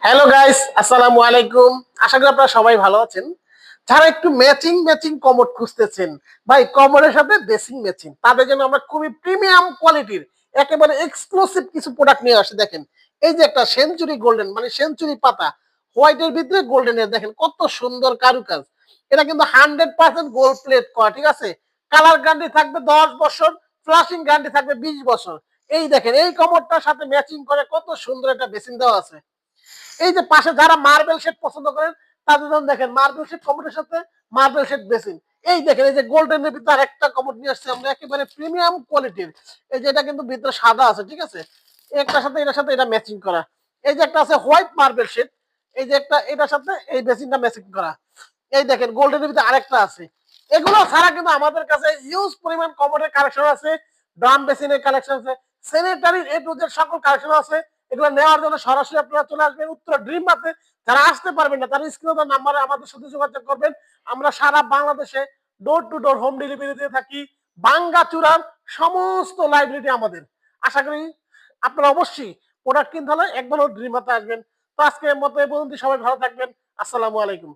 Hello guys, আসসালামু আলাইকুম। আশা করি আপনারা সবাই ভালো আছেন। যারা একটু ম্যাচিং ম্যাচিং কমোড খুঁজতেছেন, ভাই কমোডের সাথে ড্রেসিং ম্যাচিং, তাদের জন্য আমরা খুবই প্রিমিয়াম কোয়ালিটির একেবারে এক্সক্লুসিভ কিছু প্রোডাক্ট নিয়ে আসি। দেখেন, এই যে একটা সেঞ্চুরি গোল্ডেন মানে সেঞ্চুরি পাতা হোয়াইটের ভিতরে গোল্ডেনের, দেখেন কত সুন্দর কারুকাজ। এটা কিন্তু 100% গোল্ড প্লেট করা, ঠিক আছে? কালার গ্যারান্টি থাকবে 10 বছর, ফ্লাশিং গ্যারান্টি থাকবে 20 বছর। এই দেখেন, এই কমোডটার সাথে ম্যাচিং করে কত সুন্দর একটা বেসিন দেওয়া আছে। এই যে পাশে যারা মার্বেল শেড পছন্দ করেন, তাদের জন্য দেখেন মার্বেল শেড কমোডের সাথে মার্বেল শেড বেসিন। এই দেখেন, এই যে গোল্ডেনের ভিতরে আরেকটা কমোড নিয়ে আসছে আমরা, একেবারে প্রিমিয়াম কোয়ালিটির। এই যে এটা কিন্তু ভিতরে সাদা আছে, ঠিক আছে? একটার সাথে এটার সাথে এটা ম্যাচিং করা। এই যে একটা আছে হোয়াইট মার্বেল শেড, এই যে একটা এটার সাথে এই বেসিনটা ম্যাচিং করা। এই দেখেন গোল্ডেনের ভিতরে আরেকটা আছে। এগুলো ছাড়া কিন্তু আমাদের কাছে ইউজ পরিমাণ কমোডের কালেকশন আছে, ড্রাম বেসিনের কালেকশন আছে, স্যানিটারি এ টু জেড সকল কালেকশন আছে। এগুলো নেওয়ার জন্য সরাসরি আপনারা চলে আসবেন উত্তরা ড্রিম মার্টে। যারা আসতে পারবেন না, তারা স্ক্রিনে নাম্বারে আমাদের সাথে যোগাযোগ করবেন। আমরা সারা বাংলাদেশে door to door home delivery দিয়ে থাকি। ভাঙ্গাচুরার সমস্ত লাইব্রেরি আমাদের। আশা করি আপনারা অবশ্যই প্রোডাক্ট কিনতে হলে একবার ড্রিম মার্টে আসবেন। তো আজকের মতো এই পর্যন্ত, সবাই ভালো থাকবেন। আসসালামু আলাইকুম।